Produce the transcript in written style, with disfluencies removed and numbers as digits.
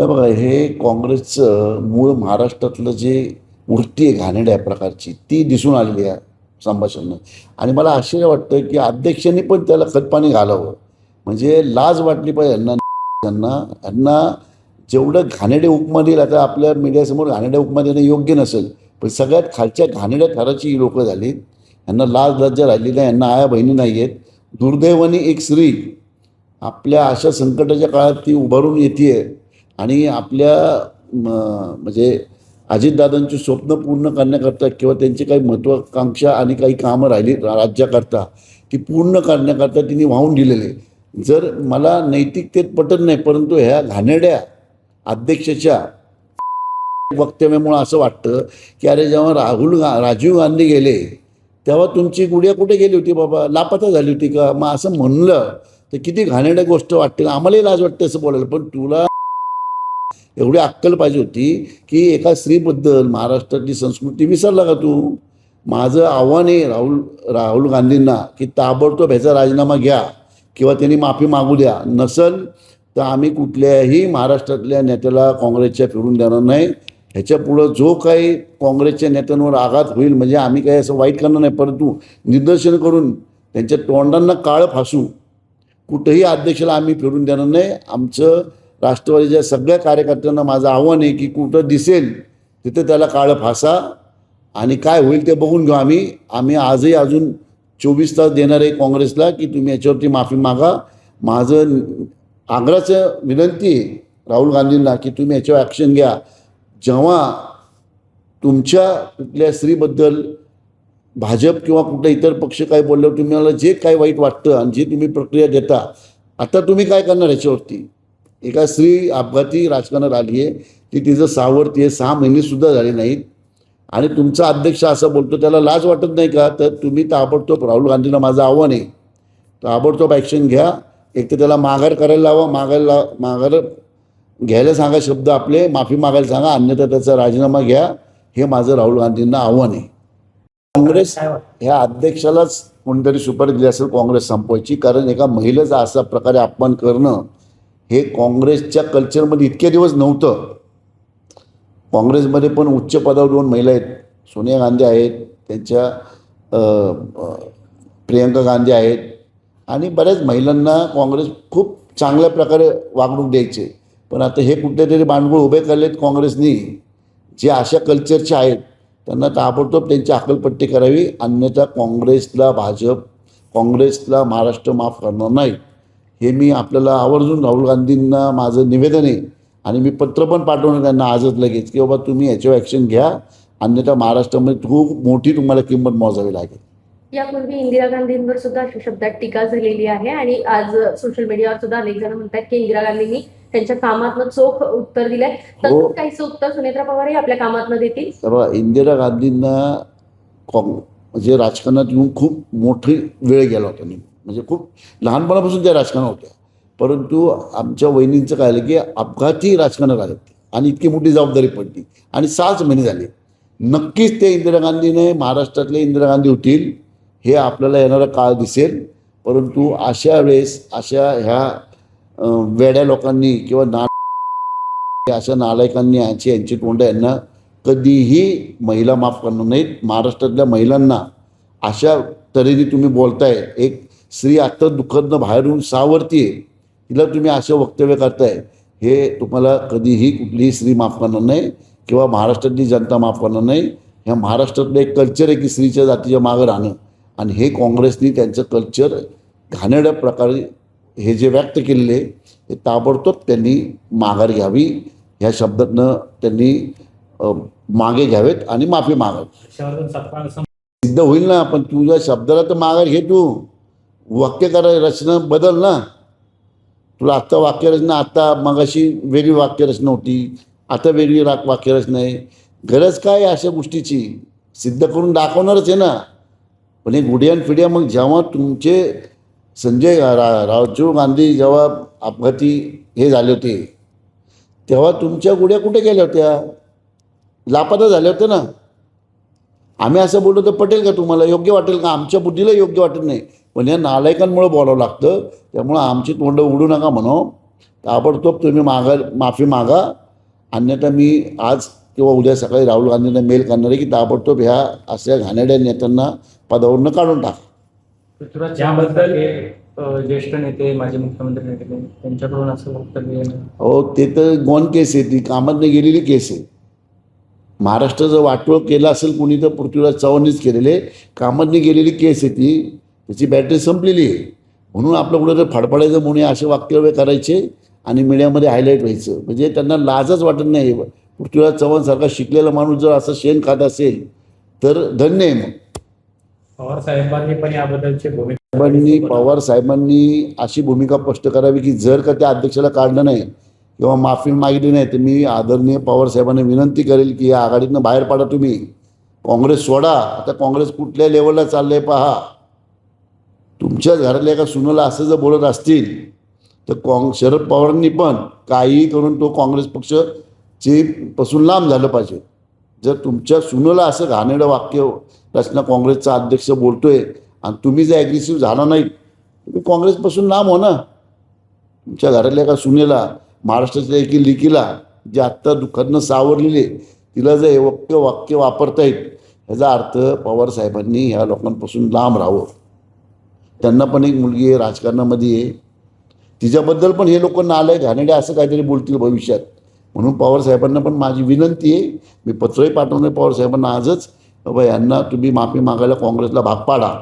हे बघा, हे काँग्रेसचं मूळ महाराष्ट्रातलं जे वृत्ती आहे घाणेरड्या प्रकारची ती दिसून आलेली आहे संभाषणं. आणि मला आश्चर्य वाटतं की अध्यक्षांनी पण त्याला खतपाणी घालावं. म्हणजे लाज वाटली पाहिजे यांना यांना यांना जेवढं घाणेरडे उपमा देईल. आता आपल्या मीडियासमोर घाणेरड्या उपमा देणं योग्य नसेल, पण सगळ्यात खालच्या घाणेरड्या थराची ही लोकं झाली. यांना लाज लज्जा राहिली नाही, यांना आया बहिणी नाही आहेत. दुर्दैवाने एक स्त्री आपल्या अशा संकटाच्या काळात ती उभारून येते आणि आपल्या म्हणजे अजितदादांची स्वप्न पूर्ण करण्याकरता किंवा त्यांची काही महत्त्वाकांक्षा आणि काही कामं राहिली राज्याकरता ती पूर्ण करण्याकरता तिने वाहून दिलेले. जर मला नैतिकतेत पटत नाही, परंतु ह्या घाणेरड्या अध्यक्षाच्या वक्तव्यामुळं असं वाटतं की अरे जेव्हा राजीव गांधी गेले तेव्हा तुमची गुडिया कुठे गेली होती बाबा, लापता झाली होती का? मग असं म्हणलं तर किती घाणेरड्या गोष्ट वाटते. आम्हालाही लाज वाटते असं बोलायला, पण तुला एवढी अक्कल पाहिजे होती की एका स्त्रीबद्दल महाराष्ट्रातली संस्कृती विसरला का तू? माझं आव्हान आहे राहुल गांधींना की ताबडतोब ह्याचा राजीनामा घ्या किंवा त्यांनी माफी मागू द्या. नसल तर आम्ही कुठल्याही महाराष्ट्रातल्या नेत्याला काँग्रेसच्या फिरून देणार नाही. ह्याच्या पुढं जो काही काँग्रेसच्या नेत्यांवर आघात होईल म्हणजे आम्ही काही असं वाईट करणार नाही, परंतु निदर्शन करून त्यांच्या तोंडांना काळं फासू कुठंही अध्यक्षाला आम्ही फिरून देणार नाही. आमचं राष्ट्रवादीच्या सगळ्या कार्यकर्त्यांना माझं आव्हान आहे की कुठं दिसेल तिथं त्याला काळं फासा आणि काय होईल ते बघून घेऊ. आम्ही आजही अजून 24 तास देणार आहे काँग्रेसला की तुम्ही याच्यावरती माफी मागा. माझं आग्रहाचं विनंती आहे राहुल गांधींना की तुम्ही याच्यावर ॲक्शन घ्या. जेव्हा तुमच्या कुठल्या स्त्रीबद्दल भाजप किंवा कुठला इतर पक्ष काय बोलल्यावर तुम्हाला जे काय वाईट वाटतं आणि जे तुम्ही प्रक्रिया देता, आता तुम्ही काय करणार याच्यावरती? एका स्त्री अपघाती राजकारणात आली आहे, ती तिचं सावरती आहे, 6 महिनेसुद्धा झाले नाहीत आणि तुमचा अध्यक्ष असं बोलतो, त्याला लाज वाटत नाही का? तर तुम्ही ताबडतोब राहुल गांधींना माझं आव्हान आहे, ताबडतोब ॲक्शन घ्या. एक तर त्याला माघार करायला लावा, माघार घ्यायला सांगा, शब्द आपले माफी मागायला सांगा, अन्यथा त्याचा राजीनामा घ्या. हे माझं राहुल गांधींना आव्हान आहे. काँग्रेस ह्या अध्यक्षालाच कोणतरी सुपारी दिली असेल काँग्रेस संपवायची, कारण एका महिलेचा अशा प्रकारे अपमान करणं हे काँग्रेसच्या कल्चरमध्ये इतके दिवस नव्हतं. काँग्रेसमध्ये पण उच्च पदावर 2 महिला आहेत, सोनिया गांधी आहेत, त्यांच्या प्रियंका गांधी आहेत आणि बऱ्याच महिलांना काँग्रेस खूप चांगल्या प्रकारे वागणूक द्यायचे. पण आता हे कुठेतरी भांडवल उभे केलेत काँग्रेसनी, जे अशा कल्चरचे आहेत त्यांना ताबडतोब त्यांची अक्कलपट्टी करावी, अन्यथा काँग्रेसला महाराष्ट्र माफ करणार नाही. हे मी आपल्याला आवर्जून राहुल गांधींना माझं निवेदन आहे आणि मी पत्र पण पाठवणार त्यांना आजच लगेच की बाबा तुम्ही याच्यावर ॲक्शन घ्या, अन्यथा महाराष्ट्रामध्ये खूप मोठी तुम्हाला किंमत मोजावी लागेल. यापूर्वी इंदिरा गांधींवर सुद्धा अशा शब्दात टीका झालेली आहे आणि आज सोशल मीडियावर सुद्धा अनेक जण म्हणतात की इंदिरा गांधींनी त्यांच्या कामातनं चोख उत्तर दिलंय. तसंच काहीच उत्तर सुनेत्रा पवारही आपल्या कामातनं देतील. तर इंदिरा गांधींना म्हणजे राजकारणात येऊन खूप मोठी वेळ गेला होता. म्हणजे खूप लहानपणापासून त्या राजकारणात होत्या, परंतु आमच्या वहिनींचं काय झालं की अपघाती राजकारणात आले आणि इतकी मोठी जबाबदारी पडली आणि 6 महिने झाले. नक्कीच ते इंदिरा गांधीने महाराष्ट्रातले इंदिरा गांधी होतील हे आपल्याला येणारा काळ दिसेल. परंतु अशा वेळेस अशा ह्या वेड्या लोकांनी किंवा अशा नालायकांनी यांची तोंड यांना कधीही महिला माफ करणार नाहीत. महाराष्ट्रातल्या महिलांना अशा तऱ्हेने तुम्ही बोलताय, एक स्त्री आत्ता दुःखदनं बाहेरून सावरती आहे, तिला तुम्ही असं वक्तव्य करताय, हे तुम्हाला कधीही कुठलीही स्त्री माफ करणार नाही किंवा महाराष्ट्रातली जनता माफ करणार नाही. ह्या महाराष्ट्रातलं एक कल्चर आहे की स्त्रीच्या जातीच्या मागं राहणं, आणि हे काँग्रेसनी त्यांचं कल्चर घाणेरड्या प्रकारे हे जे व्यक्त केलेले हे ताबडतोब त्यांनी माघार घ्यावी. ह्या शब्दातनं त्यांनी मागे घ्यावेत आणि माफी मागावी. सिद्ध होईल ना, पण तुझ्या शब्दाला तर माघार घे. तू वाक्य रचना बदल ना. तुला आत्ता वाक्यरचना, आत्ता मगाशी वेगळी वाक्यरचना होती, आता वेगळी वाक्यरचना आहे. गरज काय अशा गोष्टीची? सिद्ध करून दाखवणारच आहे ना. पण हे गुडियान फिडिया मग जेव्हा तुमचे राजीव गांधी जेव्हा अपघाती हे झाले होते तेव्हा तुमच्या गुड्या कुठे गेल्या होत्या? लापता झाल्या होत्या ना. आम्ही असं बोललो तर पटेल का तुम्हाला? योग्य वाटेल का? आमच्या बुद्धीला योग्य वाटत नाही, पण या नालायकांमुळे बोलावं लागतं. त्यामुळं आमची तोंड उडू नका म्हणो. ताबडतोब तुम्ही माफी मागा, अन्यथा मी आज किंवा उद्या सकाळी राहुल गांधींना मेल करणार आहे की ताबडतोब ह्या अशा घाणेरड्या नेत्यांना पदावरून काढून टाका. याबद्दल ज्येष्ठ नेते माजी मुख्यमंत्री नेते त्यांच्याकडून असं वक्तव्य येणं हो, ते तर गॉन केस आहे, ती कामात नाही गेलेली केस आहे. महाराष्ट्राचं वाटोळ केलं असेल कुणी तर पृथ्वीराज चव्हाणनीच केलेले, कामातनी गेलेली केस आहे ती, त्याची बॅटरी संपलेली आहे. म्हणून आपलं कुठं तर फडफडायचं म्हणून असे वक्तव्य करायचे आणि मीडियामध्ये हायलाईट व्हायचं. म्हणजे त्यांना लाजच वाटत नाही. पृथ्वीराज चव्हाणसारखा शिकलेला माणूस जर असं शेण खात असेल तर धन्य आहे. मग पवार साहेबांनी पण याबद्दलची भूमिका पवार साहेबांनी अशी भूमिका स्पष्ट करावी की जर का त्या अध्यक्षाला काढलं नाही किंवा माफी मागितली नाही तर मी आदरणीय पवार साहेबांना विनंती करेल की या आघाडीतनं बाहेर पडा, तुम्ही काँग्रेस सोडा. आता काँग्रेस कुठल्या लेवलला चाललं आहे पहा. तुमच्याच घरातल्या एका सुनेला असं जर बोलत असतील तर शरद पवारांनी पण काहीही करून तो काँग्रेस पक्षाची पासून लांब झालं पाहिजे. जर तुमच्या सुनेला असं घाणेरडं वाक्य रचना काँग्रेसचा अध्यक्ष बोलतोय आणि तुम्ही जर ॲग्रेसिव्ह झाला नाही तुम्ही काँग्रेसपासून लांब हो ना. तुमच्या घरातल्या एका सुनेला, महाराष्ट्राच्या एकी लेकीला जे आत्ता दुःखातनं सावरलेले, तिला जर हे वाक्य वापरतायत, ह्याचा अर्थ पवार साहेबांनी ह्या लोकांपासून लांब राहावं. त्यांना पण एक मुलगी आहे, राजकारणामध्ये आहे, तिच्याबद्दल पण हे लोक नालायक घाणेरडे असं काहीतरी बोलतील भविष्यात. म्हणून पवार साहेबांना पण माझी विनंती आहे, मी पत्रही पाठवणार पवार साहेबांना आजच, बाबा यांना तुम्ही माफी मागायला काँग्रेसला भाग पाडा.